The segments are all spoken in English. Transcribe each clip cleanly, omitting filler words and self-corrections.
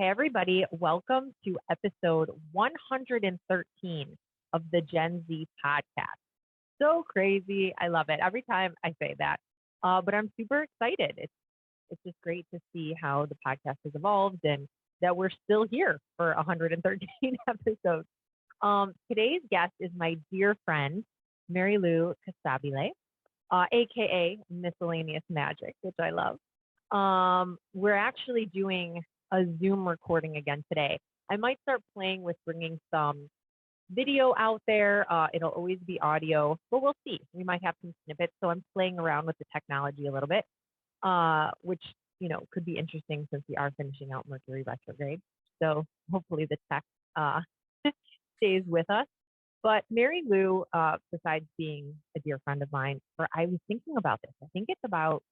Hey, everybody, welcome to episode 113 of the Gen Z podcast. So crazy. I love it every time I say that. But I'm super excited. It's just great to see how the podcast has evolved and that we're still here for 113 episodes. Today's guest is my dear friend, Mary Lou Castabile, aka Miscellaneous Magic, which I love. We're actually doing a Zoom recording again today. I might start playing with bringing some video out there. It'll always be audio, but we'll see. We might have some snippets. So I'm playing around with the technology a little bit, which could be interesting since we are finishing out Mercury retrograde. So hopefully the tech stays with us. But Mary Lou, besides being a dear friend of mine, I was thinking about this. I think it's about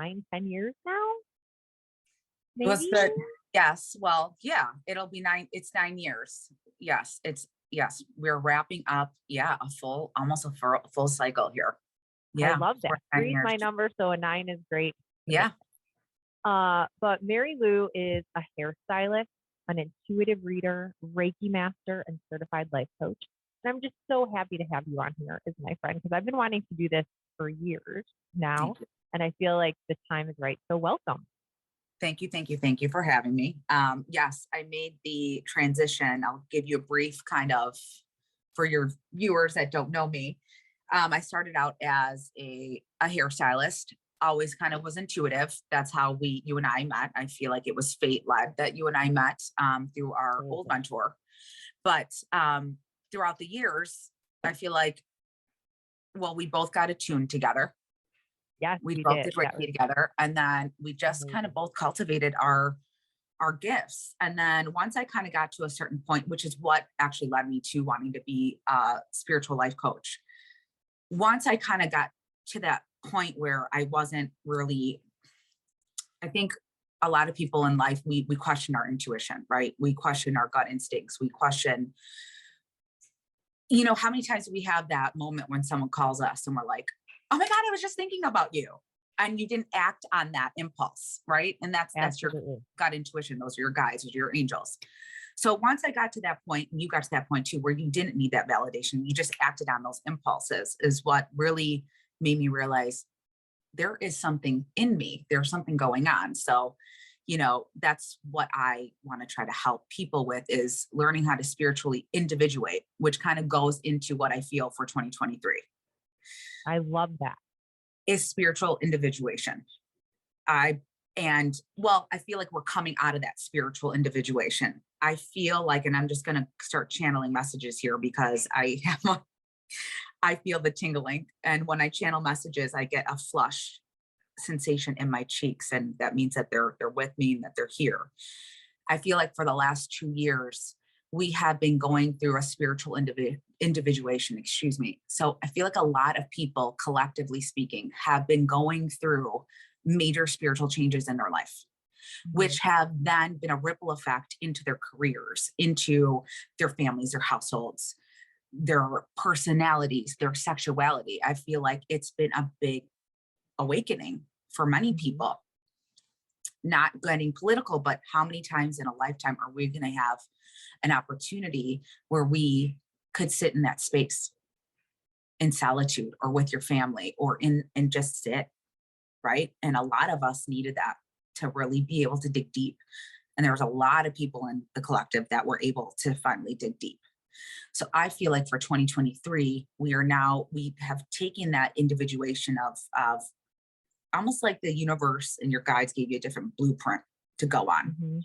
9-10 years now. Maybe? Was that yes. Well, yeah, it'll be 9. It's 9 years. Yes. Yes. We're wrapping up. Yeah. Almost a full cycle here. Yeah. I love that. 3 is my number. So a 9 is great. Yeah. But Mary Lou is a hairstylist, an intuitive reader, Reiki master, and certified life coach. And I'm just so happy to have you on here as my friend because I've been wanting to do this for years now. And I feel like the time is right. So welcome. Thank you for having me. Yes, I made the transition. I'll give you a brief kind of for your viewers that don't know me. I started out as a hairstylist, always kind of was intuitive. That's how you and I met. I feel like it was fate led that you and I met through our old mentor. But throughout the years, I feel like, well, we both got attuned together. Yes, we both did Reiki together, and then we just kind of both cultivated our gifts. And then once I kind of got to a certain point, which is what actually led me to wanting to be a spiritual life coach. Once I kind of got to that point where I wasn't really, I think a lot of people in life, we question our intuition, right? We question our gut instincts. We question, how many times do we have that moment when someone calls us and we're like, oh my God, I was just thinking about you. And you didn't act on that impulse, right? And that's your gut intuition. Those are your guides, those are your angels. So once I got to that point, and you got to that point too, where you didn't need that validation, you just acted on those impulses, is what really made me realize there is something in me. There's something going on. So, that's what I want to try to help people with, is learning how to spiritually individuate, which kind of goes into what I feel for 2023. I love that. Is spiritual individuation. I feel like we're coming out of that spiritual individuation. I feel like, and I'm just going to start channeling messages here because I feel the tingling. And when I channel messages, I get a flush sensation in my cheeks. And that means that they're with me and that they're here. I feel like for the last 2 years, we have been going through a spiritual individuation, So I feel like a lot of people, collectively speaking, have been going through major spiritual changes in their life, which have then been a ripple effect into their careers, into their families, their households, their personalities, their sexuality. I feel like it's been a big awakening for many people. Not getting political, but how many times in a lifetime are we going to have an opportunity where we could sit in that space in solitude or with your family or and just sit, right? And a lot of us needed that to really be able to dig deep. And there was a lot of people in the collective that were able to finally dig deep. So I feel like for 2023, we have taken that individuation of almost like the universe and your guides gave you a different blueprint to go on. Mm-hmm.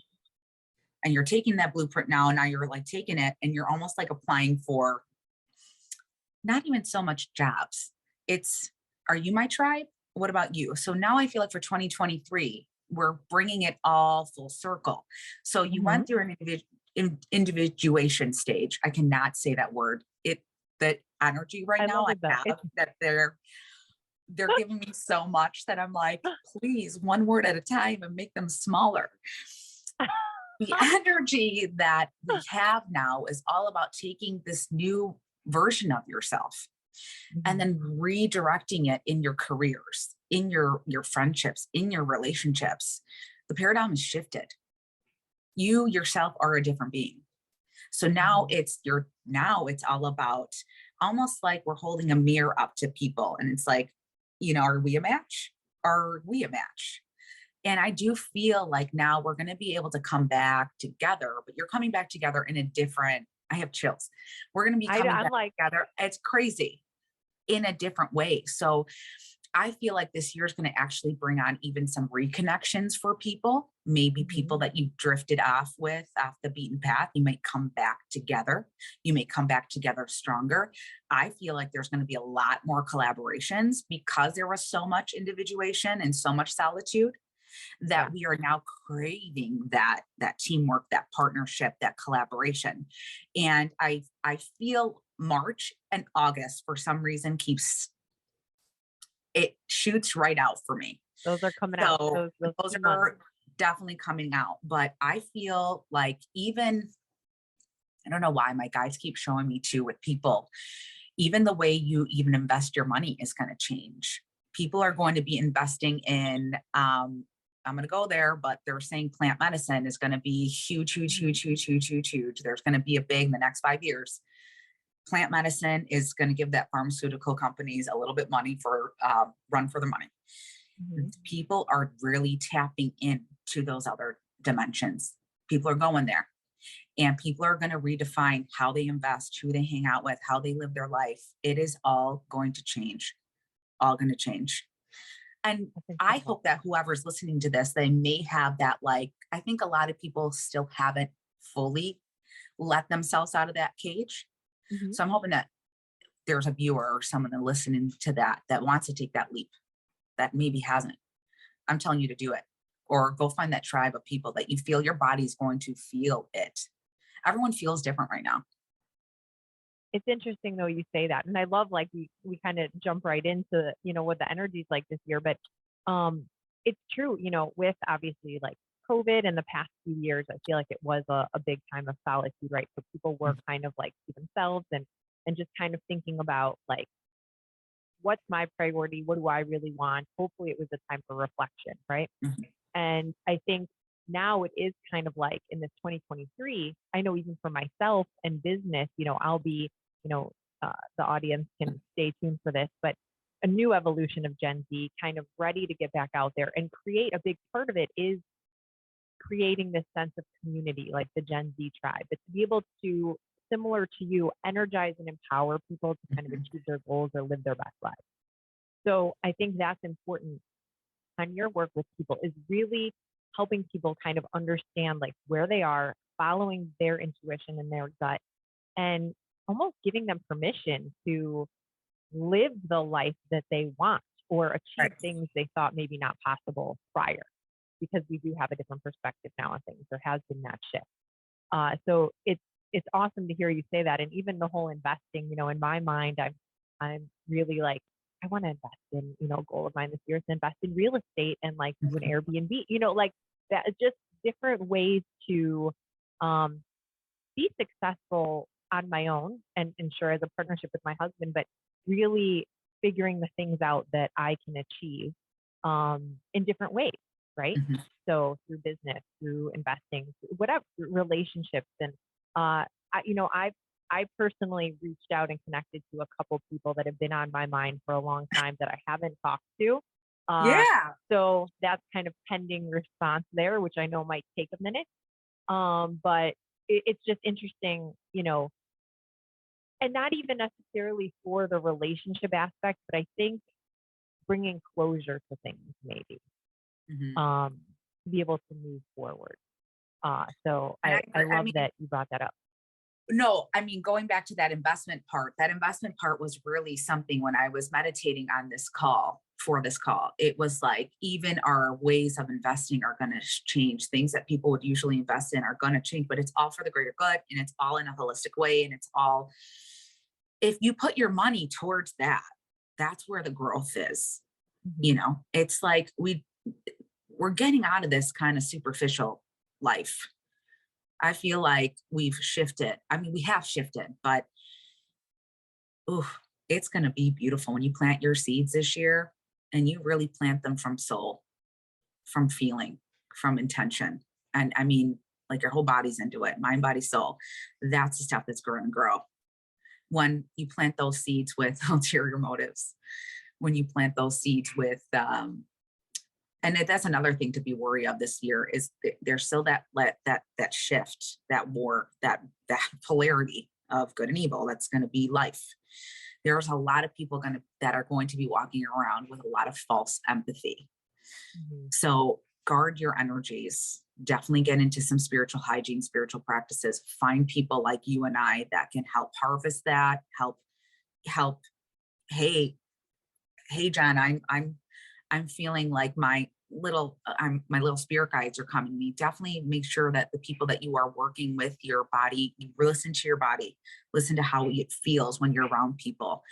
And you're taking that blueprint now you're like taking it and you're almost like applying for not even so much jobs. It's, are you my tribe? What about you? So now I feel like for 2023, we're bringing it all full circle. So you went through an individuation stage. I cannot say that word. That energy right now I have that they're giving me so much that I'm like, please, one word at a time and make them smaller. The energy that we have now is all about taking this new version of yourself and then redirecting it in your careers, in your friendships, in your relationships. The paradigm has shifted. You yourself are a different being. So now Mhm. it's all about, almost like we're holding a mirror up to people. And it's like, are we a match? Are we a match? And I do feel like now we're going to be able to come back together, but you're coming back together in a different, I have chills. We're going to be coming I'm back like, together. It's crazy, in a different way. So I feel like this year is going to actually bring on even some reconnections for people, maybe people mhm, that you drifted off the beaten path. You might come back together. You may come back together stronger. I feel like there's going to be a lot more collaborations because there was so much individuation and so much solitude, yeah. that we are now craving that teamwork, that partnership, that collaboration. And I feel March and August for some reason keeps, it shoots right out for me. Those are coming out. So Those those 2 months. are definitely coming out. But I feel like, even, I don't know why my guides keep showing me too with people, even the way you even invest your money is going to change. People are going to be investing in, I'm going to go there, but they're saying plant medicine is going to be huge, huge, Mhm. huge, huge, huge, huge, huge. There's going to be a big in the next 5 years. Plant medicine is going to give that pharmaceutical companies a little bit money for, run for the money. Mhm. People are really tapping into those other dimensions. People are going there, and people are going to redefine how they invest, who they hang out with, how they live their life. It is all going to change, all going to change. And That's I incredible. hope that whoever's listening to this, they may have that, like, I think a lot of people still haven't fully let themselves out of that cage. Mhm. So I'm hoping that there's a viewer or someone listening to that wants to take that leap, that maybe hasn't. I'm telling you to do it. Or go find that tribe of people that you feel your body's going to feel it. Everyone feels different right now. It's interesting though you say that, and I love like we kind of jump right into what the energy's like this year, but um, it's true. With obviously like COVID and the past few years, I feel like it was a big time of solitude, right? So people were kind of like to themselves and just kind of thinking about like what's my priority, what do I really want. Hopefully, it was a time for reflection, right? Mhm. And I think now it is kind of like in this 2023, I know even for myself and business, I'll be, you know, the audience can stay tuned for this, but a new evolution of Gen Z kind of ready to get back out there and create. A big part of it is creating this sense of community, like the Gen Z tribe, but to be able to, similar to you, energize and empower people to kind of Mhm. achieve their goals or live their best lives. So I think that's important on your work with people, is really helping people kind of understand like where they are, following their intuition and their gut, and almost giving them permission to live the life that they want or achieve Right. things they thought maybe not possible prior, because we do have a different perspective now on things. There has been that shift. So it's awesome to hear you say that. And even the whole investing, in my mind, I'm really like, I want to invest in, a goal of mine this year is to invest in real estate and like do an Mhm. Airbnb, like that, just different ways to um, be successful on my own and sure as a partnership with my husband, but really figuring the things out that I can achieve in different ways, right? Mhm. So through business, through investing, whatever, through relationships, and I personally reached out and connected to a couple people that have been on my mind for a long time that I haven't talked to. Uh, Yeah. so that's kind of pending response there, which I know might take a minute. But it's just interesting, and not even necessarily for the relationship aspect, but I think bringing closure to things maybe, Mhm. um, to be able to move forward. So And I I agree. I love mean, that you brought that up. no, I mean, going back to that investment part was really something when I was meditating on this call for this call. It was like, even our ways of investing are going to change. Things that people would usually invest in are going to change, but it's all for the greater good, and it's all in a holistic way. And it's all, if you put your money towards that, that's where the growth is. Hmm. It's like we're getting out of this kind of superficial life. I feel like we've shifted. I mean, we have shifted, but ooh, it's going to be beautiful when you plant your seeds this year, and you really plant them from soul, from feeling, from intention. And I mean, like your whole body's into it, mind, body, soul. That's the stuff that's going to grow. When you plant those seeds with ulterior motives, when you plant those seeds with, that's another thing to be wary of this year is there's still that shift, that war, that polarity of good and evil. That's going to be life. There's a lot of people that are going to be walking around with a lot of false empathy. Mhm. So guard your energies. Definitely get into some spiritual hygiene, spiritual practices. Find people like you and I that can help harvest that. Help. Hey, John, I'm feeling like my little spirit guides are coming to me. Definitely make sure that the people that you are working with, your body, you listen to your body, listen to how it feels when you're around people.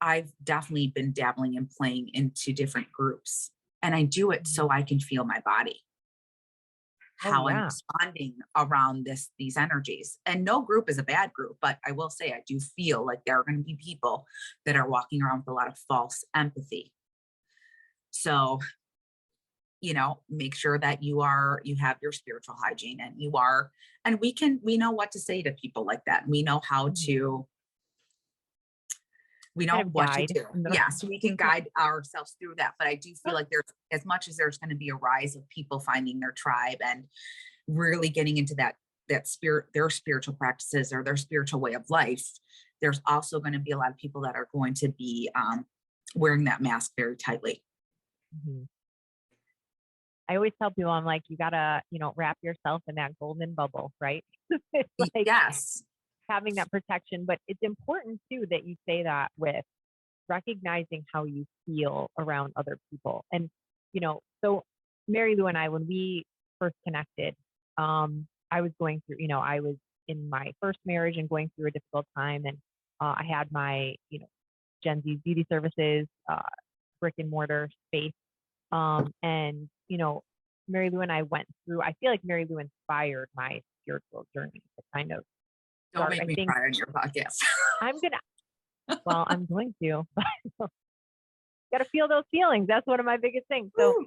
I've definitely been dabbling and playing into different groups, and I do it so I can feel my body, Oh how I'm yeah. responding around these energies. And no group is a bad group, but I will say I do feel like there are going to be people that are walking around with a lot of false empathy. So, make sure that you have your spiritual hygiene, and we know what to say to people like that. We know Mhm. we Kind know of what to guide do. in the Yes, we can guide ourselves through that. But I do feel like there's, as much as there's going to be a rise of people finding their tribe and really getting into that spirit, their spiritual practices or their spiritual way of life, there's also going to be a lot of people that are going to be wearing that mask very tightly. Mhm. I always tell people, I'm like, you gotta, wrap yourself in that golden bubble, right? It's like Yes. having that protection, but it's important too that you say that with recognizing how you feel around other people. And, so Mary Lou and I, when we first connected, I was going through, I was in my first marriage and going through a difficult time. And I had my, Gen Z beauty services, brick and mortar space. And, Mary Lou and I went through, I feel like Mary Lou inspired my spiritual journey to kind of Don't start. make I me think cry on your podcast. I'm going to, well, I'm going to, got to feel those feelings. That's one of my biggest things. So,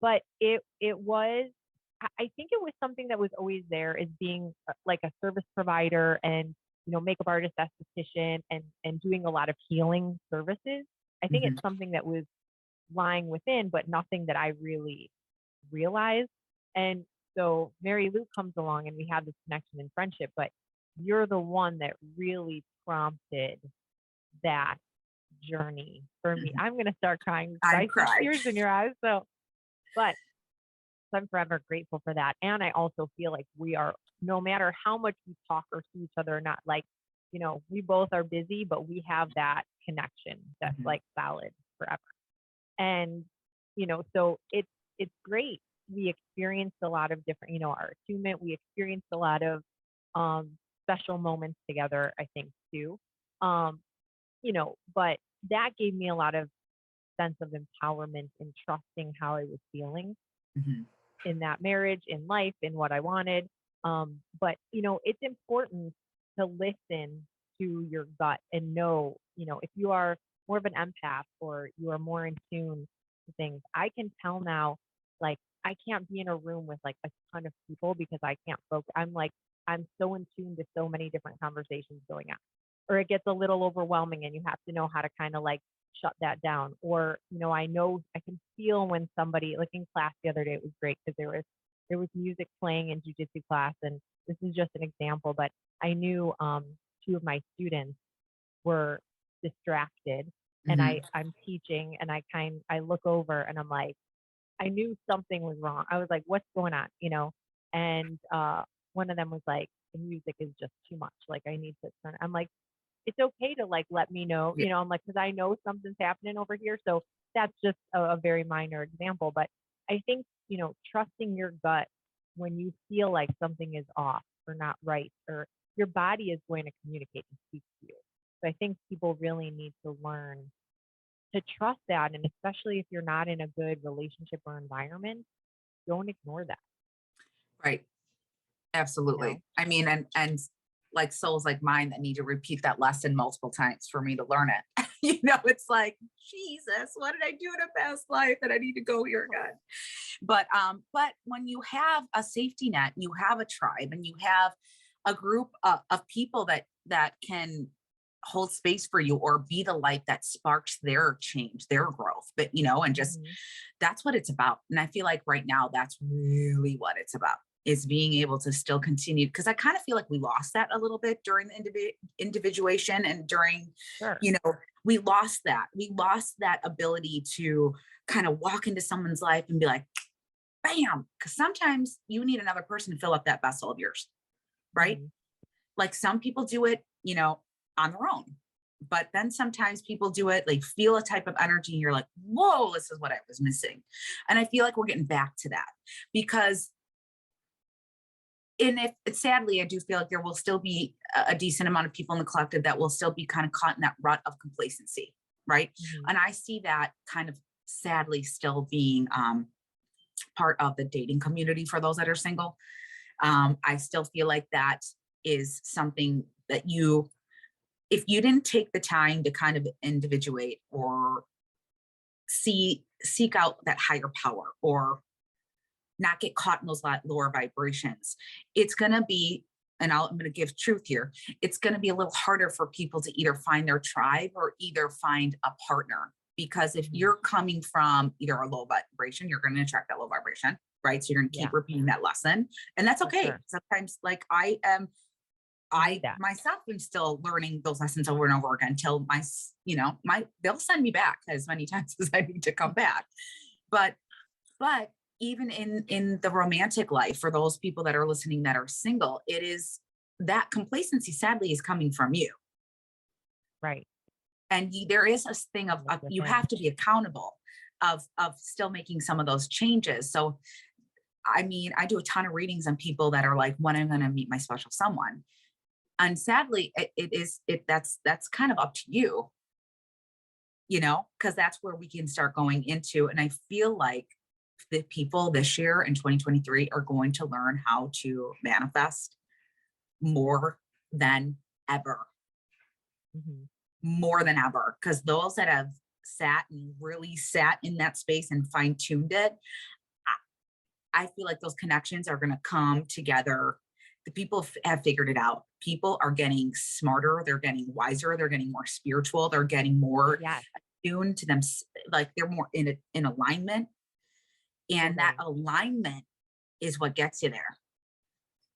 but it was, I think it was something that was always there, is being like a service provider and, makeup artist, esthetician, and doing a lot of healing services. I think Mhm. it's something that was lying within, but nothing that I really realized. And so Mary Lou comes along and we have this connection and friendship, but you're the one that really prompted that journey for me. Mhm. I'm going to start crying because I'm I see crying. tears in your eyes. But I'm forever grateful for that. And I also feel like we are, no matter how much we talk or see each other or not, like, we both are busy, but we have that connection that's Mhm. like solid forever. And, so it's great. We experienced a lot of different, our attunement, we experienced a lot of um, special moments together, I think too. Um, but that gave me a lot of sense of empowerment in trusting how I was feeling Mhm. in that marriage, in life, in what I wanted. But it's important to listen to your gut and know, if you are more of an empath or you are more in tune to things. I can tell now, like I can't be in a room with like a ton of people because I can't focus. I'm so in tune to so many different conversations going on, or it gets a little overwhelming and you have to know how to kind of like shut that down. Or, I know I can feel when somebody, like in class the other day, it was great because there was music playing in jujitsu class, and this is just an example, but I knew two of my students were distracted, and Mhm. I'm teaching, and I look over and I'm like, I knew something was wrong. I was like, what's going on? And one of them was like, the music is just too much. Like I need to turn. I'm like, it's okay to like let me know, Yeah. I'm like, because I know something's happening over here. So that's just a very minor example. But I think, trusting your gut when you feel like something is off or not right, or your body is going to communicate and speak to you. So I think people really need to learn to trust that. And especially if you're not in a good relationship or environment, don't ignore that, Right. you know? Absolutely. I mean, and like souls like mine that need to repeat that lesson multiple times for me to learn it. It's like, Jesus, what did I do in a past life that I need to go here again? But when you have a safety net, you have a tribe, and you have a group of people that can hold space for you or be the light that sparks their change, their growth, but and just Mhm. that's what it's about. And I feel like right now that's really what it's about, is being able to still continue, because I kind of feel like we lost that a little bit during the individuation, and during, Sure. you know, we lost that ability to kind of walk into someone's life and be like, bam, because sometimes you need another person to fill up that vessel of yours, right? Mhm. Like some people do it, on their own. But then sometimes people do it, like feel a type of energy, and you're like, whoa, this is what I was missing. And I feel like we're getting back to that, because, and if sadly, I do feel like there will still be a decent amount of people in the collective that will still be kind of caught in that rut of complacency, right? Mhm. And I see that kind of sadly still being part of the dating community for those that are single. I still feel like that is something that if you didn't take the time to kind of individuate, or seek out that higher power, or not get caught in those lower vibrations, it's going to be, and I'm going to give truth here, it's going to be a little harder for people to either find their tribe or either find a partner. Because if Mhm. you're coming from either a low vibration, you're going to attract that low vibration, right? So you're going to Yeah, keep repeating that lesson. And that's for okay. sure. Sometimes, like You need I that. myself am still learning those lessons over and over again, until they'll send me back as many times as I need to come back. But but even in the romantic life, for those people that are listening that are single, it is that complacency sadly is coming from you. Right. And there is a thing Coming of you within. have to be accountable of still making some of those changes. So I mean, I do a ton of readings on people that are like, when I'm going to meet my special someone. And sadly, that's kind of up to you, because that's where we can start going into. And I feel like the people this year in 2023 are going to learn how to manifest more than ever, Mhm. more than ever. Because those that have really sat in that space and fine tuned it, I feel like those connections are going to come together. The people have figured it out. People are getting smarter. They're getting wiser. They're getting more spiritual. They're getting more Yes. tuned to them. Like they're more in alignment. And that Totally. alignment is what gets you there.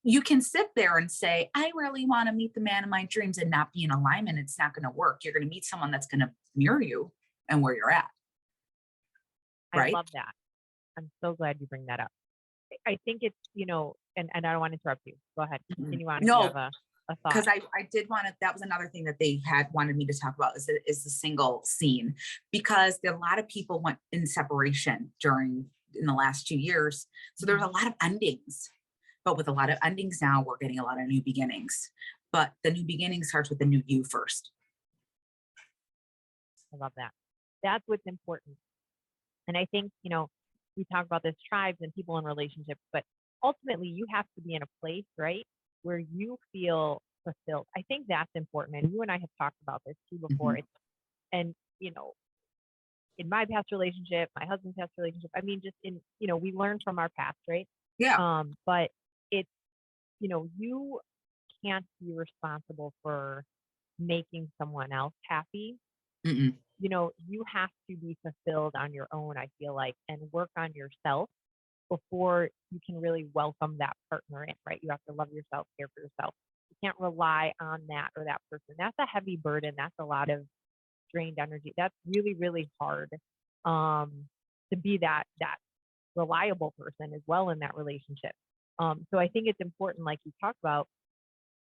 You can sit there and say, I really want to meet the man of my dreams, and not be in alignment. It's not going to work. You're going to meet someone that's going to mirror you and where you're at. I Right. love that. I'm so glad you bring that up. I think it's, and I don't want to interrupt you. Go ahead. Mhm. Continue on if you No, have a because thought. I did want to, that was another thing that they had wanted me to talk about, is the single scene, because there, a lot of people went in separation in the last 2 years. So there's a Mhm. lot of endings, but with a lot of endings now, we're getting a lot of new beginnings. But the new beginning starts with the new you first. I love that. That's what's important. And I think, we talk about this tribes and people in relationships, but ultimately you have to be in a place, right, where you feel fulfilled. I think that's important. And you and I have talked about this too before. Mhm. And, in my past relationship, my husband's past relationship, I mean, just we learn from our past, right? Yeah. But it's, you can't be responsible for making someone else happy. Mm-mm. You have to be fulfilled on your own, I feel like, and work on yourself before you can really welcome that partner in, right? You have to love yourself, care for yourself. You can't rely on that or that person. That's a heavy burden. That's a lot of drained energy. That's really, really hard um, to be that reliable person as well in that relationship. So I think it's important, like you talked about,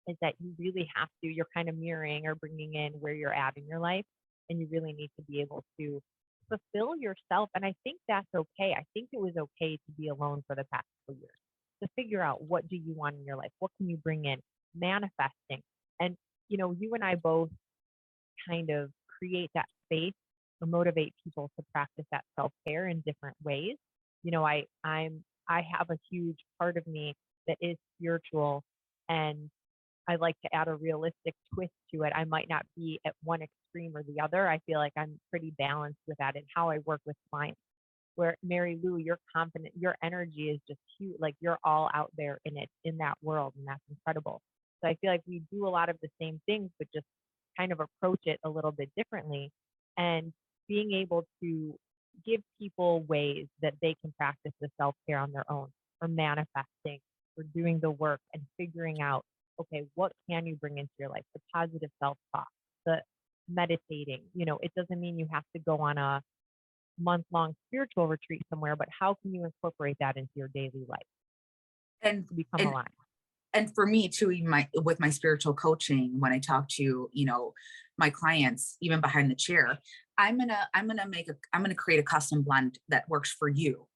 is that you really have to, you're kind of mirroring or bringing in where you're at in your life. And you really need to be able to fulfill yourself. And I think that's okay. I think it was okay to be alone for the past couple years, to figure out what do you want in your life? What can you bring in? Manifesting. And, you and I both kind of create that space or motivate people to practice that self-care in different ways. I have a huge part of me that is spiritual, and I like to add a realistic twist to it. I might not be at one extreme or the other. I feel like I'm pretty balanced with that in how I work with clients. Where Mary Lou, you're confident, your energy is just huge. Like you're all out there in it, in that world, and that's incredible. So I feel like we do a lot of the same things, but just kind of approach it a little bit differently. And being able to give people ways that they can practice the self care on their own, or manifesting, or doing the work and figuring out, okay, what can you bring into your life? The positive self talk, the meditating. It doesn't mean you have to go on a month-long spiritual retreat somewhere, but how can you incorporate that into your daily life And to become and aligned? and for me too, even with my spiritual coaching, when I talk to, my clients, even behind the chair, I'm gonna create a custom blend that works for you.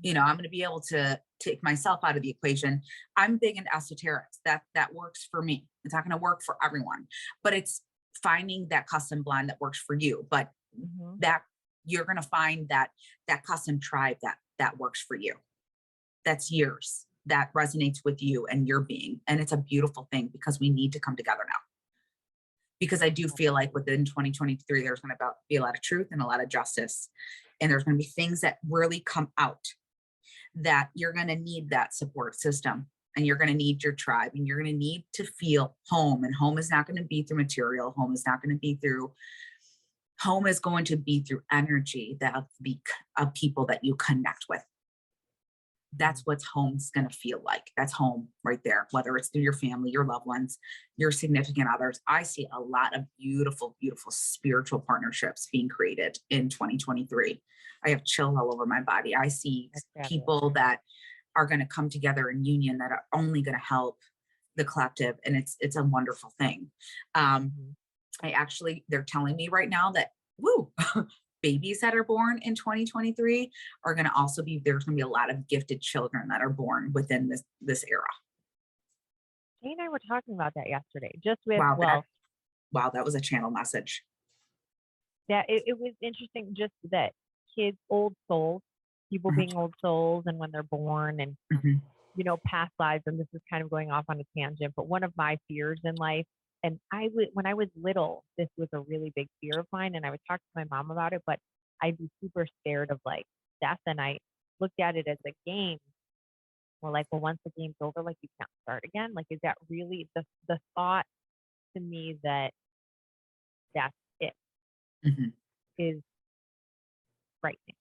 I'm gonna be able to take myself out of the equation. I'm big in esoterics. That works for me. It's not gonna work for everyone, but it's finding that custom blend that works for you. But Hmm. that you're gonna find that custom tribe that works for you. That's yours. That resonates with you and your being. And it's a beautiful thing because we need to come together now. Because I do feel like within 2023, there's going to be a lot of truth and a lot of justice. And there's going to be things that really come out that you're going to need that support system, and you're going to need your tribe, and you're going to need to feel home. And home is not going to be through material. Home is going to be through energy that of people that you connect with. That's what home's going to feel like. That's home right there, whether it's through your family, your loved ones, your significant others. I see a lot of beautiful, beautiful spiritual partnerships being created in 2023. I have chills all over my body. I see That's fabulous. people that are going to come together in union that are only going to help the collective. And it's a wonderful thing. Um, Hmm. they're telling me right now that, woo, babies that are born in 2023 are going to also there's going to be a lot of gifted children that are born within this era. Jay and I were talking about that yesterday, just with, Wow, well, that was a channel message. that it was interesting just that kids, old souls, people Mhm, being old souls, and when they're born, and mhm, past lives. And this is kind of going off on a tangent, but one of my fears in life, and when I was little, this was a really big fear of mine, and I would talk to my mom about it, but I'd be super scared of like death, and I looked at it as a game. Well, like, well, once the game's over, like you can't start again. Like, is that really the thought to me that that's it mhm. is frightening?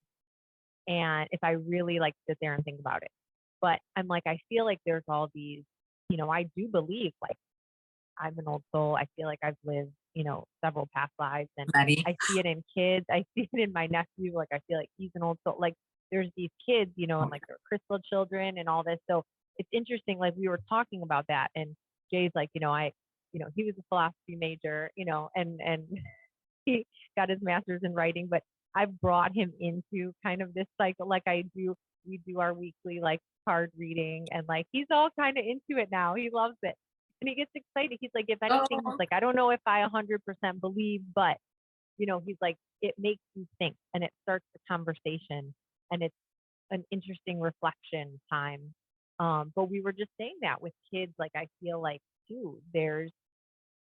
And if I really like sit there and think about it, but I'm like, I feel like there's all these, I do believe like I'm an old soul. I feel like I've lived, several past lives, and Many. I see it in kids. I see it in my nephew. Like I feel like he's an old soul. Like there's these kids, and like they're crystal children and all this. So it's interesting. Like we were talking about that, and Jay's like, he was a philosophy major, and he got his master's in writing, but I've brought him into kind of this cycle. Like I do, we do our weekly like card reading, and like he's all kind of into it now. He loves it. And he gets excited. He's like, if anything, he's Oh, like, I don't know if I 100% believe, but he's like, it makes you think, and it starts the conversation, and it's an interesting reflection time. But we were just saying that with kids, like I feel like too,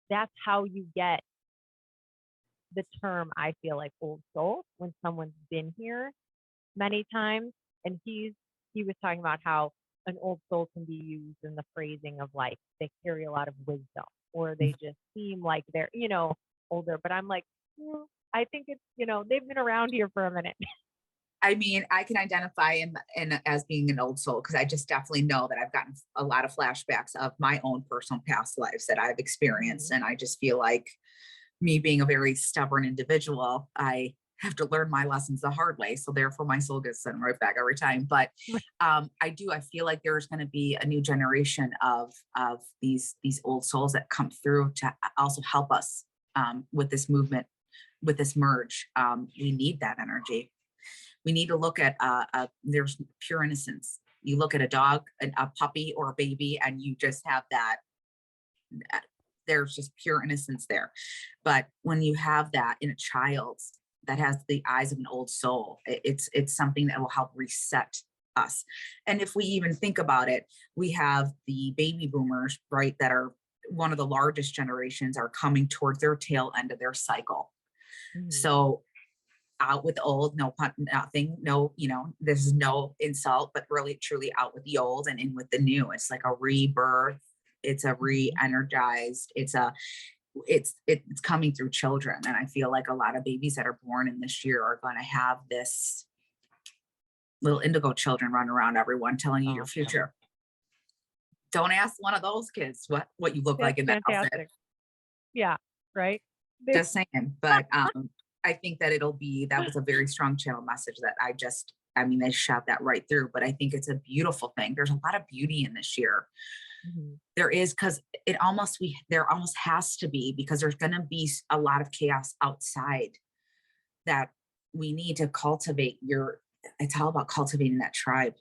that's how you get the term, I feel like, old soul, when someone's been here many times. And he was talking about how an old soul can be used in the phrasing of like they carry a lot of wisdom, or they just seem like they're, older. But I'm like, I think it's, they've been around here for a minute. I mean, I can identify in as being an old soul because I just definitely know that I've gotten a lot of flashbacks of my own personal past lives that I've experienced. Mhm. And I just feel like me being a very stubborn individual, I have to learn my lessons the hard way. So therefore my soul gets sent right back every time. But I feel like there's going to be a new generation of these old souls that come through to also help us with this movement, with this merge. We need that energy. We need to look at there's pure innocence. You look at a dog, a puppy or a baby, and you just have that there's just pure innocence there. But when you have that in a child that has the eyes of an old soul, it's something that will help reset us. And if we even think about it, we have the baby boomers, right, that are one of the largest generations are coming towards their tail end of their cycle. Mhm. So out with the old, no pun, nothing, no, this is no insult, but really truly out with the old and in with the new. It's like a rebirth. It's a Mhm. re-energized, it's coming through children. And I feel like a lot of babies that are born in this year are going to have this little indigo children run around everyone telling you your Awesome. future. Don't ask one of those kids what you look like That's in that outfit. fantastic. Yeah, right? They Just saying. But I think that that was a very strong channel message that I mean, they shot that right through, but I think it's a beautiful thing. There's a lot of beauty in this year. Mhm. There is, because there almost has to be, because there's going to be a lot of chaos outside that we need to cultivate it's all about cultivating that tribe.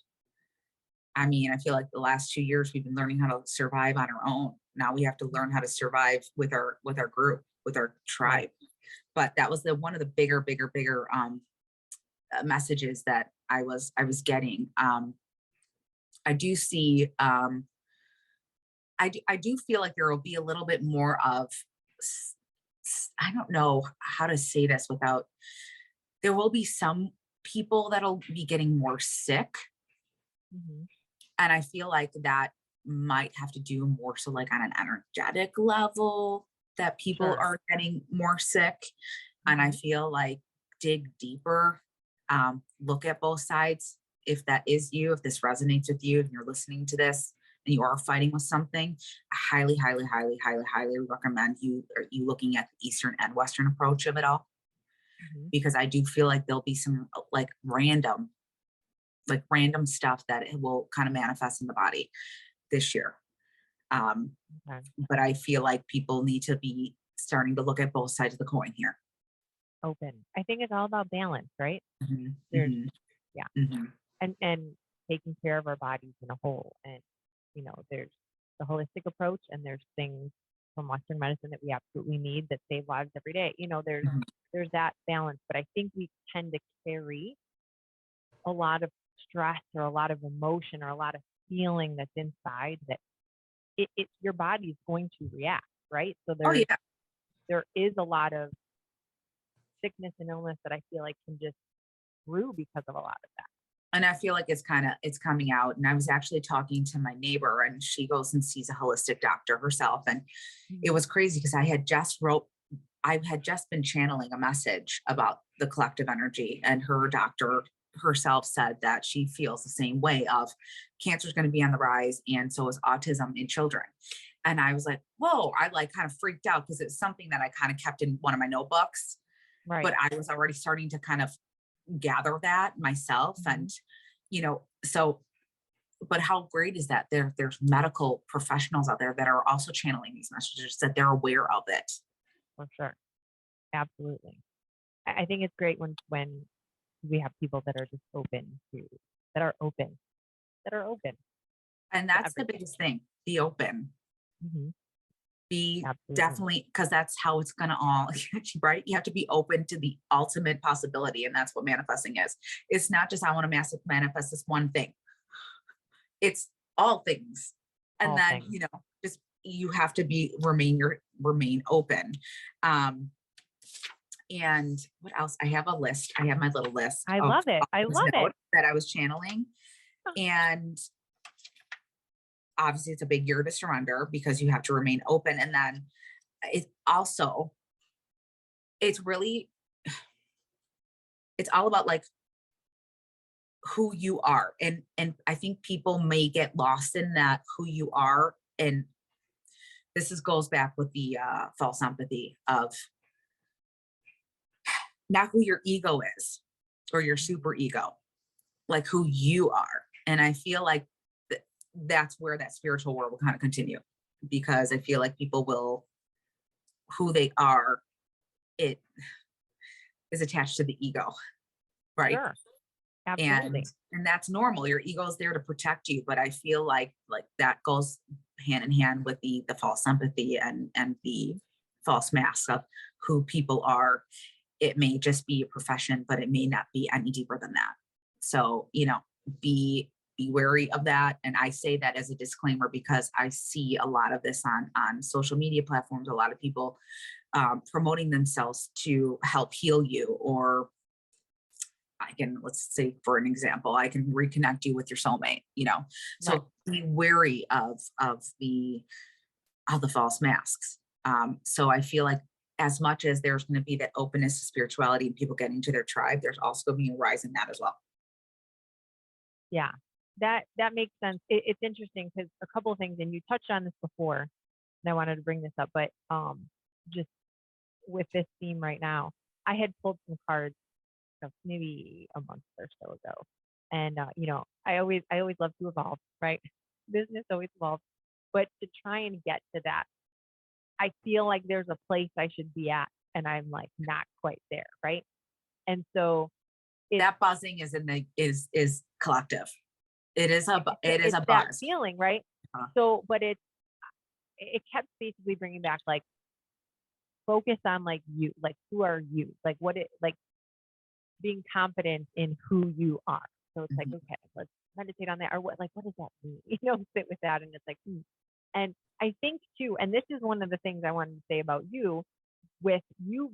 I mean, I feel like the last 2 years we've been learning how to survive on our own. Now we have to learn how to survive with our group, with our Right. tribe. But that was one of the bigger messages that I was getting. I do see I do feel like there will be a little bit more of I don't know how to say this without, there will be some people that'll be getting more sick. Mhm. And I feel like that might have to do more so like on an energetic level, that people Sure. are getting more sick. And I Mhm. feel like dig deeper, look at both sides. If that is you, if this resonates with you, and you're listening to this and you are fighting with something, I highly recommend you looking at the Eastern and Western approach of it all, Mhm. because I do feel like there'll be some like random stuff that it will kind of manifest in the body this year. Um, Okay. but I feel like people need to be starting to look at both sides of the coin here. Open. I think it's all about balance, right? Mhm, There's mhm, yeah, mhm, and taking care of our bodies in a whole. And there's the holistic approach, and there's things from Western medicine that we absolutely need that save lives every day. mhm. There's that balance, but I think we tend to carry a lot of stress or a lot of emotion or a lot of feeling that's inside that your body's going to react, right? So Oh there's yeah. there is a lot of sickness and illness that I feel like can just brew because of a lot of that. And I feel like it's coming out. And I was actually talking to my neighbor, and she goes and sees a holistic doctor herself. And it Mhm. was crazy because I had just been channeling a message about the collective energy, and her doctor herself said that she feels the same way of cancer is going to be on the rise, and so is autism in children. And I was like, whoa, I like kind of freaked out because it's something that I kind of kept in one of my notebooks, but Right. I was already starting to kind of gather that myself. Mhm. And so, but how great is that there's medical professionals out there that are also channeling these messages, that they're aware of it. For sure. Absolutely. I think it's great when we have people that are just open to that are open that are open And to that's the everything. biggest thing, be open, Hmm. be Absolutely. definitely, because that's how it's going to all, right? You have to be open to the ultimate possibility. And that's what manifesting is. It's not just, I want to manifest this one thing, it's all things. And All then, things. just, you have to remain open. Um, and what else? I have a list. I have my little list I of love it. I those love it. notes that I was channeling. And obviously it's a big year to surrender because you have to remain open. And then it also, it's really, it's all about like who you are. And I think people may get lost in that, who you are. And goes back with the false empathy of not who your ego is or your super ego, like who you are. And I feel like that's where that spiritual world will kind of continue, because I feel like people will, who they are, it is attached to the ego, right? Sure. and Absolutely. and that's normal. Your ego is there to protect you, but I feel like that goes hand in hand with the false empathy and the Mhm. false mask of who people are. It may just be a profession, but it may not be any deeper than that. So be be wary of that. And I say that as a disclaimer because I see a lot of this on social media platforms, a lot of people promoting themselves to help heal you, or I can, let's say for an example, I can reconnect you with your soulmate, Right. so be wary of the false masks. So I feel like as much as there's going to be that openness to spirituality and people getting to their tribe, there's also going to be a rise in that as well. Yeah, that makes sense. It's interesting because a couple of things, and you touched on this before, and I wanted to bring this up, but just with this theme right now, I had pulled some cards maybe a month or so ago, and I always love to evolve, right? Business always evolves, but to try and get to that, I feel like there's a place I should be at, and I'm like not quite there, right? And so it's That buzzing is is collective. It is it's a that buzz. feeling, right? Uh, So, but it kept basically bringing back like focus on like you, like who are you, like what it like being confident in who you are. So it's like, mhm, okay, let's meditate on that, or what does that mean? Sit with that, and it's like, and I think too, and this is one of the things I wanted to say about you, with you,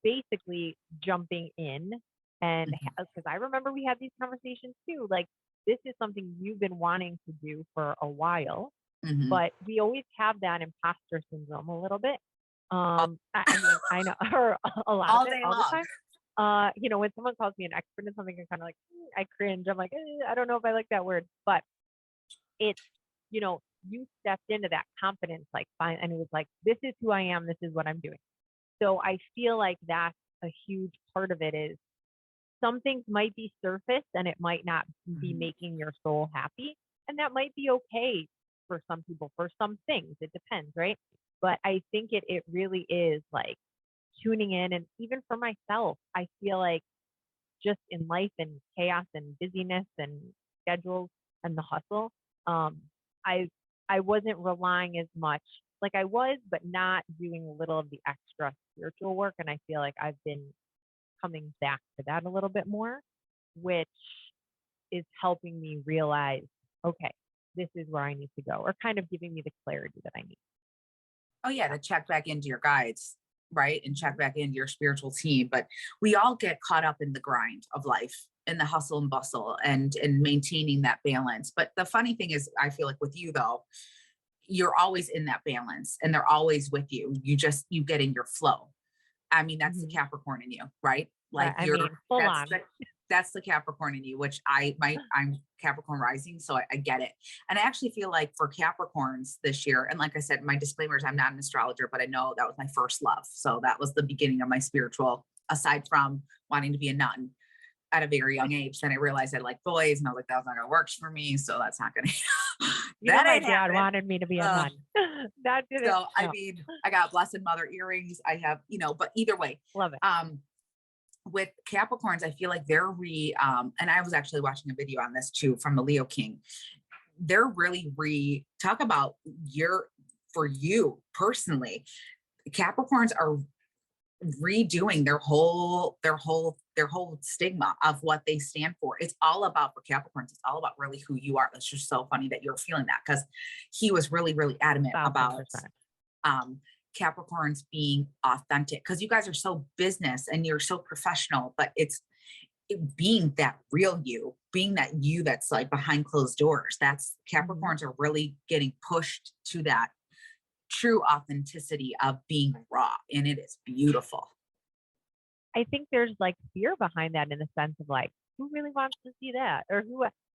basically jumping in, and mhm, because I remember we had these conversations too, like this is something you've been wanting to do for a while, mhm. but we always have that imposter syndrome a little bit. All, I mean, I know, or a lot of all it, day all the long. time. When someone calls me an expert in something, I'm kind of like, I cringe. I'm like, I don't know if I like that word, but it's, you stepped into that confidence, like, fine. And it was like, this is who I am. This is what I'm doing. So I feel like that's a huge part of it is some things might be surface and it might not be Mhm. making your soul happy. And that might be okay for some people, for some things. It depends, right? But I think it really is like tuning in. And even for myself, I feel like just in life and chaos and busyness and schedules and the hustle, um, I I wasn't relying as much, like I was, but not doing a little of the extra spiritual work. And I feel like I've been coming back to that a little bit more, which is helping me realize, okay, this is where I need to go, or kind of giving me the clarity that I need. Oh yeah, to check back into your guides, right? And check Mhm. back into your spiritual team. But we all get caught up in the grind of life and the hustle and bustle and maintaining that balance. But the funny thing is, I feel like with you though, you're always in that balance and they're always with you. You get in your flow. I mean, that's the Mhm. Capricorn in you, right? Like I mean, full that's on. that's the Capricorn in you, which I'm Capricorn rising, so I get it. And I actually feel like for Capricorns this year, and like I said, my disclaimers, I'm not an astrologer, but I know that was my first love. So that was the beginning of my spiritual, aside from wanting to be a nun at a very young age. Then I realized I like boys, and I was like, that's not gonna work for me. So that's not gonna that My ain't dad happening. wanted me to be a Uh, nun. That didn't. so I No, mean, I got Blessed Mother earrings. I have, but either way, love it. um, with Capricorns, I feel like they're and I was actually watching a video on this too from the Leo King. They're really talk about for you personally. Capricorns are redoing their whole stigma of what they stand for. It's all about, for Capricorns, it's all about really who you are. That's just so funny that you're feeling that, because he was really, really adamant Thousand about percent. um Capricorns being authentic, because you guys are so business and you're so professional, but being that real you, being that you that's like behind closed doors. That's Mhm. Capricorns are really getting pushed to that true authenticity of being raw, and it is beautiful. I think there's like fear behind that in the sense of like, who really wants to see that? Or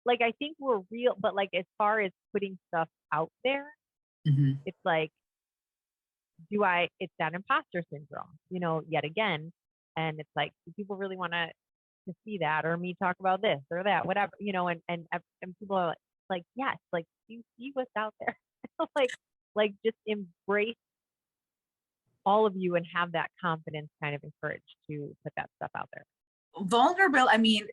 like, I think we're real, but like, as far as putting stuff out there, Mhm. it's like, it's that imposter syndrome, yet again. And it's like, do people really want to see that, or me talk about this or that, whatever, and people are like, yes, like, do you see what's out there? like, just embrace all of you and have that confidence kind of encouraged to put that stuff out there. Vulnerable. I mean,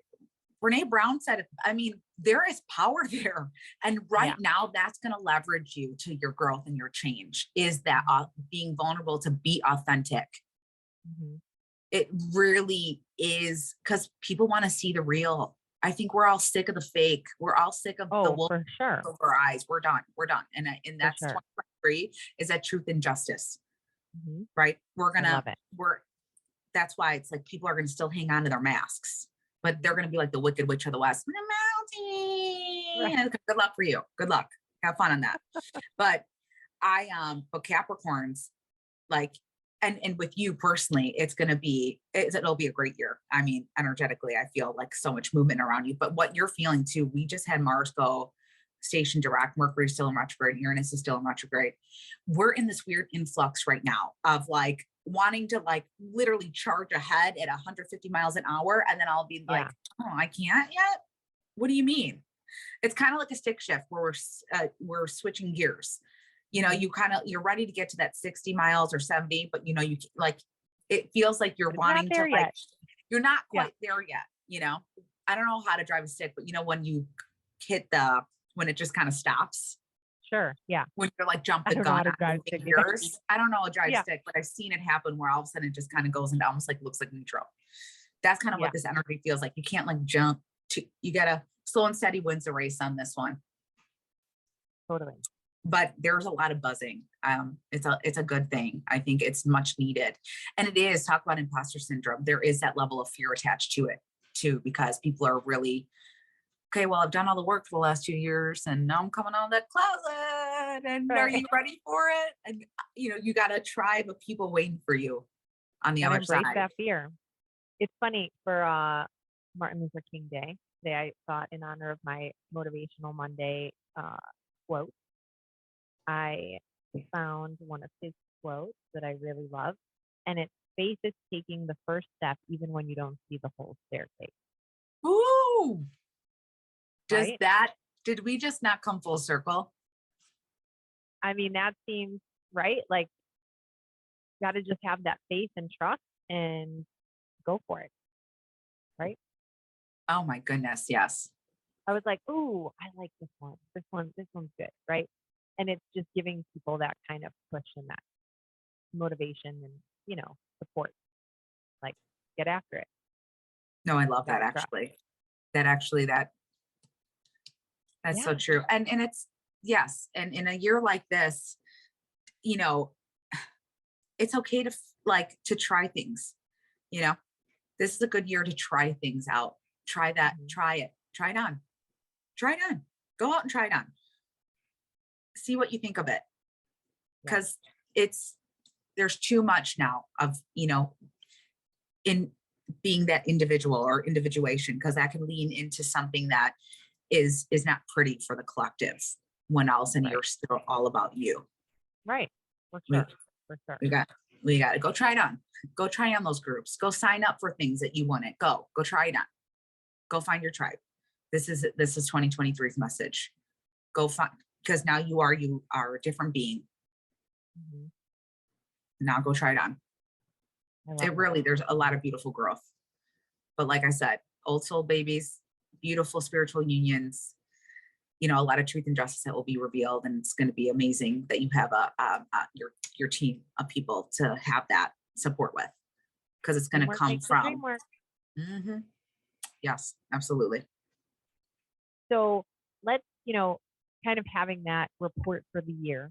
Brene Brown said it. I mean, there is power there. And right Yeah. now, that's going to leverage you to your growth and your change, is that being vulnerable, to be authentic. Mhm. It really is, because people want to see the real. I think we're all sick of the fake. We're all sick of the Oh, wolf for sure. over our eyes. We're done. We're done. And For that's sure. 2023 is that truth and justice, Mhm. right? I love it. That's why it's like people are going to still hang on to their masks, but they're going to be like the Wicked Witch of the West. The Right. mountain. Good luck for you. Good luck. Have fun on that. But but Capricorns, like, and with you personally, it'll be a great year. I mean, energetically, I feel like so much movement around you. But what you're feeling too, we just had Mars go station direct, Mercury's still in retrograde, Uranus is still in retrograde. We're in this weird influx right now of like wanting to like literally charge ahead at 150 miles an hour. And then I'll be like, Yeah. oh, I can't yet. What do you mean? It's kind of like a stick shift where we're switching gears. You know, you're ready to get to that 60 miles or 70, but you know, you like, it feels like you're But not wanting to there like, yet. you're not Yeah. quite there yet. You know, I don't know how to drive a stick, but you know, when you hit when it just kind of stops, Sure. Yeah. when you're like jump I the don't know gun how to on drive moving stick either. gears. I don't know a drive Yeah. stick, but I've seen it happen where all of a sudden it just kind of goes into almost like looks like neutral. That's kind of Yeah. what this energy feels like. You can't like jump you gotta slow and steady wins the race on this one. Totally. But there's a lot of buzzing. It's a good thing. I think it's much needed. And it is, talk about imposter syndrome. There is that level of fear attached to it too, because people are really, okay, well, I've done all the work for the last 2 years and now I'm coming out of that closet. And are Right. you ready for it? And you know, you got a tribe of people waiting for you on the And other embrace side. that fear. It's funny for Martin Luther King Day. Today I thought in honor of my motivational Monday quote, I found one of his quotes that I really love, and it's faith is taking the first step even when you don't see the whole staircase. Ooh, Right? did we just not come full circle? I mean, that seems right. Like, got to just have that faith and trust and go for it. Right? Oh my goodness, yes. I was like, ooh, I like this one. This one's good. Right? And it's just giving people that kind of push and that motivation and, support. Like, get after it. No, I love that Don't stress. actually. That's so Yeah. true. And it's yes. And in a year like this, you know, it's okay to to try things, you know. This is a good year to try things out. Try that, Mhm. try it, try it on. Try it on. Go out and try it on. See what you think of it. Yeah. Because there's too much now of, in being that individual or individuation, because that can lean into something that is not pretty for the collective when all of a sudden Right. you're still all about you. Right. For We, sure. For sure. we got to go try it on. Go try on those groups. Go sign up for things that you want it. Go try it on. Go find your tribe. This is 2023's message. Go find, because now you are a different being. Mm-hmm. Now go try it on. There's a lot of beautiful growth. But like I said, old soul babies, beautiful spiritual unions, a lot of truth and justice that will be revealed. And it's going to be amazing that you have your team of people to have that support with, because it's going to come from. Mm-hmm. Yes, absolutely. So let's, kind of having that report for the year.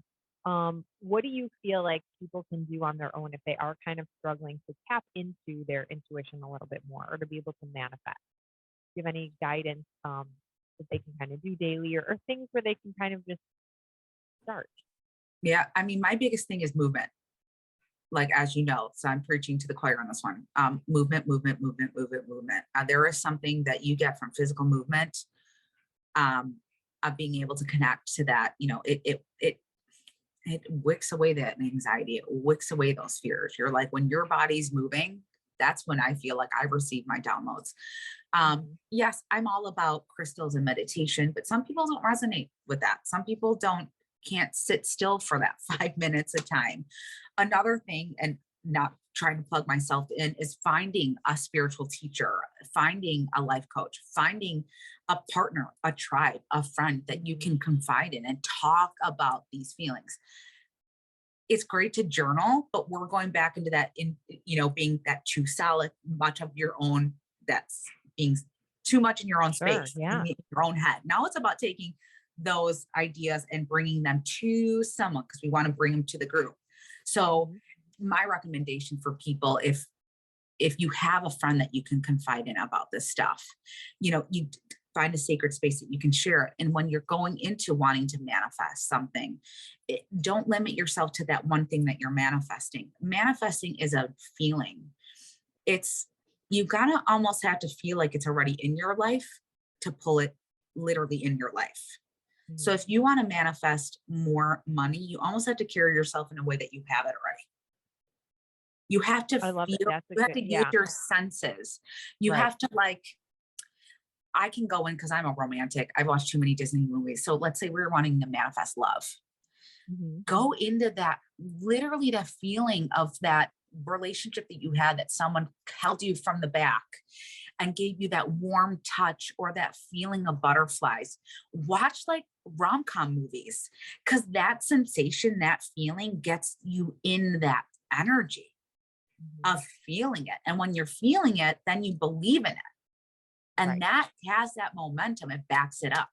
What do you feel like people can do on their own if they are kind of struggling to tap into their intuition a little bit more, or to be able to manifest? Do you have any guidance that they can kind of do daily, or things where they can kind of just start? Yeah, I mean, my biggest thing is movement. Like, as you know, so I'm preaching to the choir on this one. Movement. There is something that you get from physical movement, of being able to connect to that. It wicks away that anxiety. It wicks away those fears. You're like, when your body's moving, that's when I feel like I receive my downloads. Yes, I'm all about crystals and meditation, but some people don't resonate with that. Some people can't sit still for that 5 minutes a time. Another thing, and not trying to plug myself in, is finding a spiritual teacher, finding a life coach, finding a partner, a tribe, a friend that you can confide in and talk about these feelings. It's great to journal, but we're going back into that, being that too solid, much of your own, that's being too much in your own Sure. space, Yeah. in your own head. Now it's about taking those ideas and bringing them to someone because we want to bring them to the group. So Mhm. my recommendation for people, if you have a friend that you can confide in about this stuff, you find a sacred space that you can share it. And when you're going into wanting to manifest something, don't limit yourself to that one thing that you're manifesting. Manifesting is a feeling. It's, you gotta almost have to feel like it's already in your life to pull it literally in your life. So Mhm. if you want to manifest more money, you almost have to carry yourself in a way that you have it already. You have to I love feel, it. That's a you have good, to use yeah. your senses. You Right. have to like, I can go in because I'm a romantic. I've watched too many Disney movies. So let's say we're wanting to manifest love. Mhm. Go into that, literally that feeling of that relationship that you had, that someone held you from the back and gave you that warm touch or that feeling of butterflies. Watch like rom-com movies because that sensation, that feeling gets you in that energy Mhm. of feeling it. And when you're feeling it, then you believe in it. And Right. that has that momentum, it backs it up.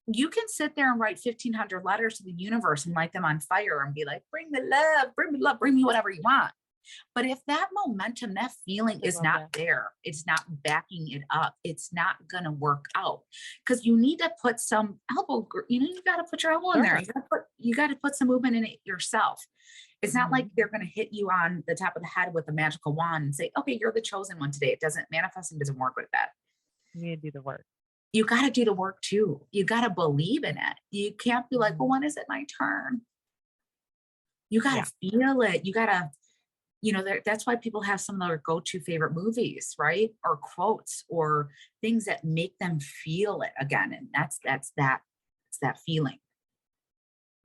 You can sit there and write 1,500 letters to the universe and light them on fire and be like, bring me love, bring me whatever you want. But if that momentum, that feeling I is love not that. there, it's not backing it up, it's not going to work out because you need to put some you got to put your elbow in there. Sure. You got to put some movement in it yourself. It's not like Mhm. they're going to hit you on the top of the head with a magical wand and say, okay, you're the chosen one today. It doesn't, manifesting doesn't work like that. You need to do the work. You got to do the work too. You got to believe in it. You can't be like, well, Mhm. when is it my turn? You got Yeah. to feel it. You got to, that's why people have some of their go-to favorite movies, right? Or quotes or things that make them feel it again. And it's that feeling.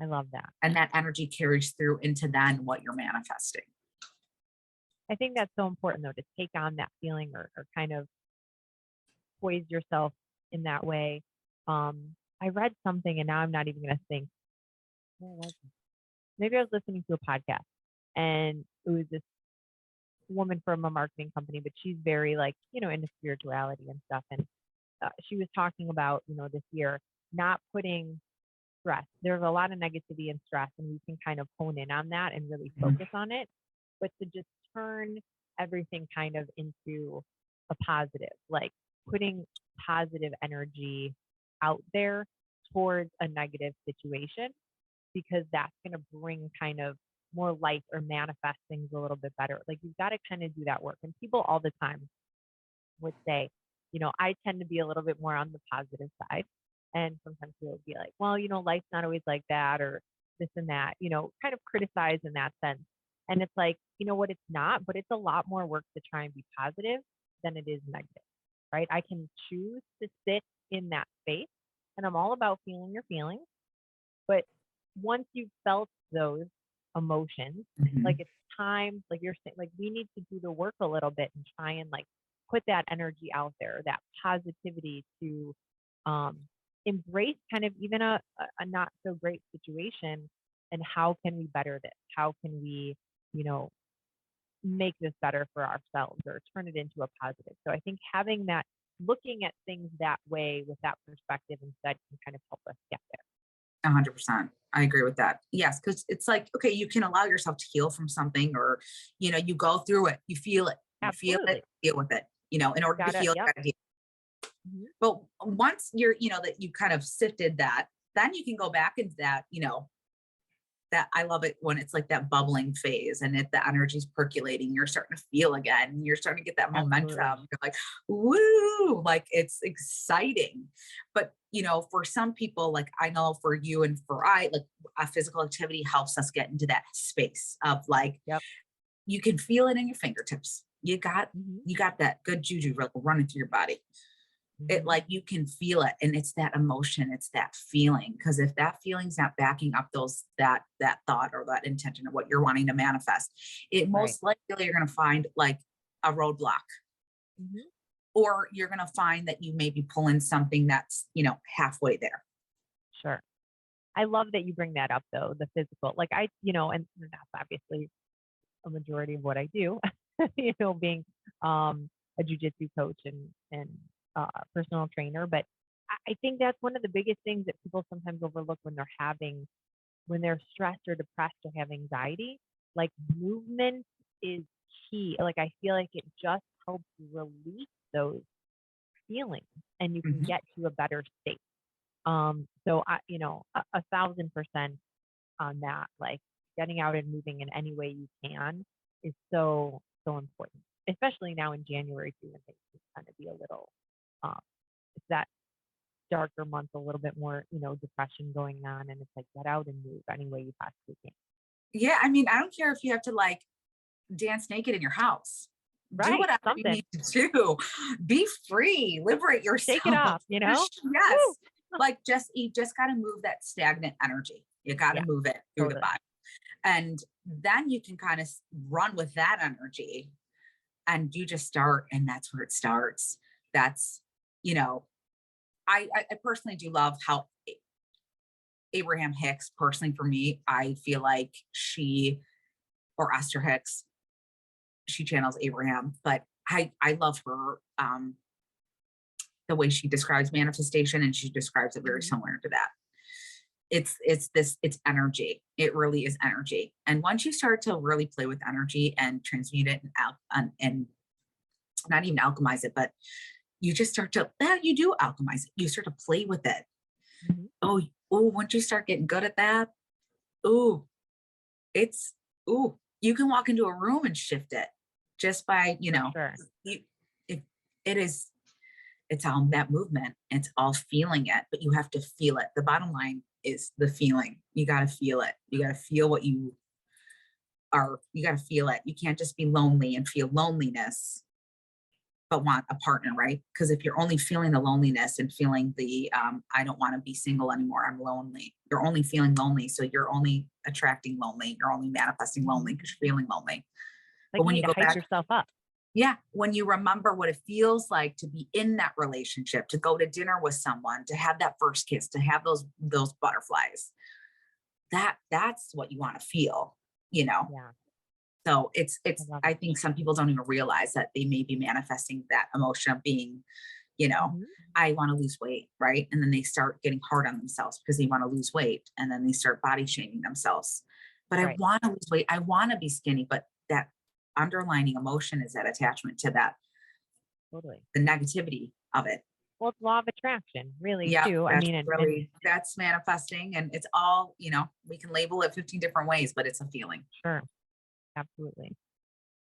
I love that. And that energy carries through into then what you're manifesting. I think that's so important though, to take on that feeling, or kind of poise yourself in that way. I read something and now I'm not even going to think, where was it? Maybe I was listening to a podcast and it was this woman from a marketing company, but she's very like, into spirituality and stuff. And she was talking about, this year, not putting stress. There's a lot of negativity and stress, and we can kind of hone in on that and really Mhm. focus on it. But to just turn everything kind of into a positive, like putting positive energy out there towards a negative situation, because that's going to bring kind of more light or manifest things a little bit better. Like you've got to kind of do that work. And people all the time would say, I tend to be a little bit more on the positive side. And sometimes people would be like, well, life's not always like that, or this and that, kind of criticize in that sense. And it's like, you know what, it's not, but it's a lot more work to try and be positive than it is negative, right? I can choose to sit in that space, and I'm all about feeling your feelings. But once you've felt those emotions, like Mhm. it's time, like you're saying, like we need to do the work a little bit and try and like put that energy out there, that positivity to um, embrace kind of even a not so great situation. And how can we better this? How can we, you know, make this better for ourselves or turn it into a positive? So I think having that, looking at things that way with that perspective instead can kind of help us get there. 100%. I agree with that. Yes, because it's like, okay, you can allow yourself to heal from something, or, you go through it, you feel it, Absolutely. deal with it. In order to Gotta, heal, you yep. got to deal. Mhm. But once that you kind of sifted that, then you can go back into that, that I love it when it's like that bubbling phase and the energy's percolating, you're starting to feel again, you're starting to get that Absolutely. momentum. You're like, woo, like it's exciting. But for some people, like I know for you and for like a physical activity helps us get into that space of like Yep. you can feel it in your fingertips. Mhm. You got that good juju like running through your body. It Mhm. like you can feel it, and it's that emotion, it's that feeling, because if that feeling's not backing up that thought or that intention of what you're wanting to manifest, it Right. most likely you're going to find like a roadblock, Mhm. or you're going to find that you may be pulling something that's halfway there. Sure. I love that you bring that up though, the physical. Like and that's obviously a majority of what I do, being a jujitsu coach and personal trainer, but I think that's one of the biggest things that people sometimes overlook when they're stressed or depressed or have anxiety. Like movement is key. Like I feel like it just helps release those feelings and you can Mhm. get to a better state. So a 1,000% on that, like getting out and moving in any way you can is so, so important, especially now in January too, when things can kind of be a little, um, it's that darker month, a little bit more, depression going on. And it's like, get out and move any way you possibly can. Yeah, I mean, I don't care if you have to like dance naked in your house. Do Right. whatever you Something. need to do. Be free, liberate Shake it yourself. off, you know? Woo! Yes. Like you just got to move that stagnant energy. You got to Yeah, move it through the totally. body. And then you can kind of run with that energy and you just start, and that's where it starts. That's, you know, I personally do love how Abraham Hicks, personally for me, I feel like or Esther Hicks, she channels Abraham, but I love her, the way she describes manifestation, and she describes it very Hmm. similar to that. It's energy. It really is energy. And once you start to really play with energy and transmute it and not even alchemize it, but you just start to you do alchemize it. You start to play with it. Hmm. Oh, once you start getting good at that, oh, it's you can walk into a room and shift it just by, For sure. you it, it is it's all that movement. It's all feeling it, but you have to feel it. The bottom line is the feeling. You got to feel it. You got to feel what you got to feel it. You can't just be lonely and feel loneliness but want a partner, right? Because if you're only feeling the loneliness and feeling the I don't want to be single anymore, I'm lonely. You're only feeling lonely, so you're only attracting lonely. You're only manifesting Hmm. lonely because you're feeling lonely. Like But you when need you to go hype back, yourself up. yeah, when you remember what it feels like to be in that relationship, to go to dinner with someone, to have that first kiss, to have those butterflies, that's what you want to feel, you know. Yeah, So I love I it. think some people don't even realize that they may be manifesting that emotion of being, you know, Hmm. I want to lose weight, right? And then they start getting hard on themselves because they want to lose weight, and then they start body shaming themselves. But I Right. want to lose weight. I want to be skinny, but that underlining emotion is that attachment to that, Totally. the negativity of it. Well, it's law of attraction, really, Yep, too. I that's mean, and really that's manifesting, and it's all, we can label it 15 different ways, but it's a feeling. sure, absolutely.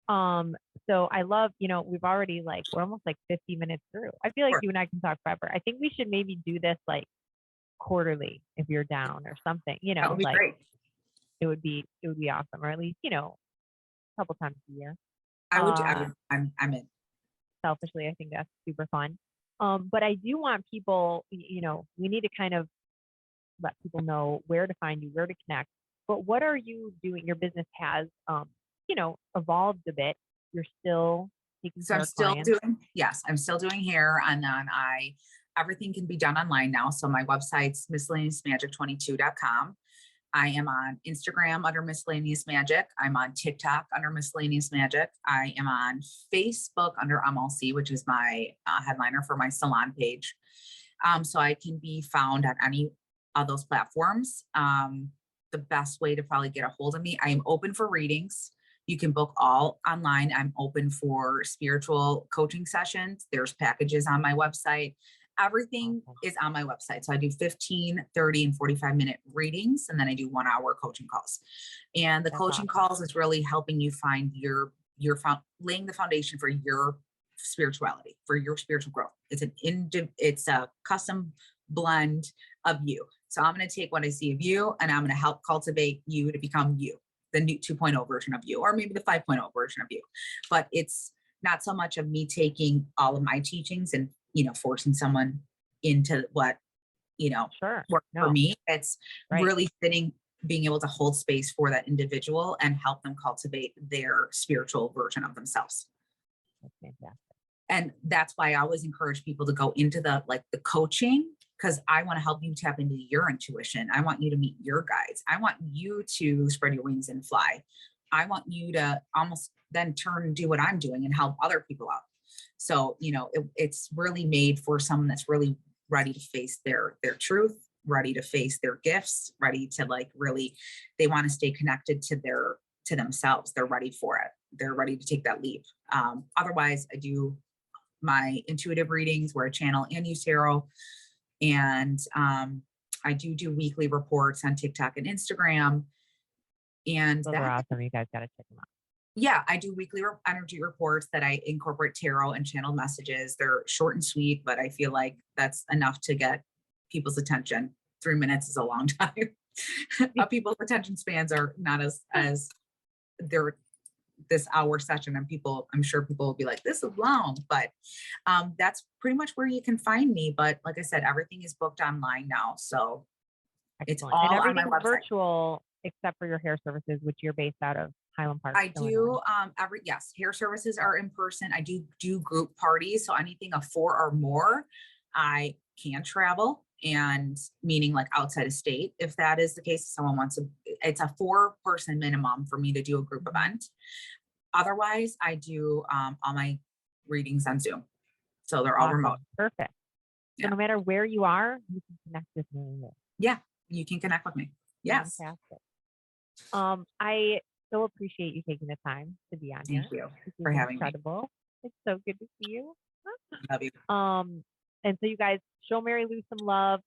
Um, so I love, we've already we're almost like 50 minutes through. I feel like Sure. you and I can talk forever. I think we should maybe do this like quarterly if you're down or something, That would be like great. it would be awesome, or at least, a couple times a year. I Uh, would, I'm in. Selfishly, I think that's super fun. But I do want people, we need to kind of let people know where to find you, where to connect. But what are you doing? Your business has, evolved a bit. You're still taking So care I'm of still clients. doing, yes, I'm still doing hair, and then everything can be done online now. So my website's miscellaneousmagic22.com. I am on Instagram under Miscellaneous Magic. I'm on TikTok under Miscellaneous Magic. I am on Facebook under MLC, which is my headliner for my salon page. So I can be found on any of those platforms. The best way to probably get a hold of me, I am open for readings. You can book all online. I'm open for spiritual coaching sessions. There's packages on my website. Everything Awesome. is on my website. So I do 15, 30, and 45-minute readings, and then I do 1 hour coaching calls. And the That's coaching awesome. calls is really helping you find laying the foundation for your spirituality, for your spiritual growth. It's a custom blend of you. So I'm going to take what I see of you, and I'm going to help cultivate you to become you, the new 2.0 version of you, or maybe the 5.0 version of you. But it's not so much of me taking all of my teachings and, forcing someone into what, Sure. worked for No. me. It's Right. really being able to hold space for that individual and help them cultivate their spiritual version of themselves. That's fantastic. And that's why I always encourage people to go into the coaching, because I want to help you tap into your intuition. I want you to meet your guides. I want you to spread your wings and fly. I want you to almost then turn and do what I'm doing and help other people out. So, it's really made for someone that's really ready to face their truth, ready to face their gifts, ready to like really, they want to stay connected to themselves. They're ready for it. They're ready to take that leap. Otherwise, I do my intuitive readings where I channel and use tarot. And I do weekly reports on TikTok and Instagram. And Those are that, awesome. You guys got to check them out. yeah, I do weekly energy reports that I incorporate tarot and channeled messages. They're short and sweet, but I feel like that's enough to get people's attention. 3 minutes is a long time. People's attention spans are not as they're this hour session, and I'm sure people will be like, this is long, but that's pretty much where you can find me. But like I said, everything is booked online now. So it's Excellent. And all on my everything's website. virtual except for your hair services, which you're based out of Highland Park. I Illinois. do yes, hair services are in person. I do group parties. So anything of 4 or more, I can travel, and meaning like outside of state. If that is the case, someone wants to, it's a 4-person minimum for me to do a group event. Otherwise, I do all my readings on Zoom. So they're all Awesome. remote. Perfect. So Yeah. no matter where you are, you can connect with me. Yeah, you can connect with me. Yes. Fantastic. I so appreciate you taking the time to be on here. Thank you This for is having me. incredible. It's so good to see you. Love you. And so you guys show Mary Lou some love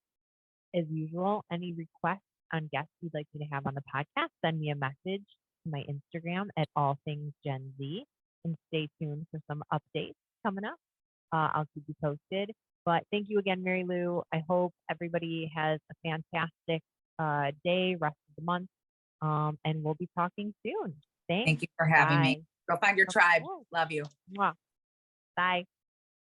as usual. Any requests on guests you'd like me to have on the podcast, send me a message to my Instagram at all things Gen Z, and stay tuned for some updates coming up. I'll keep you posted. But thank you again, Mary Lou. I hope everybody has a fantastic day, rest of the month. And we'll be talking soon. Thanks. Thank you for having me. Bye. Go find your Of tribe. course. Love you. Mwah. Bye.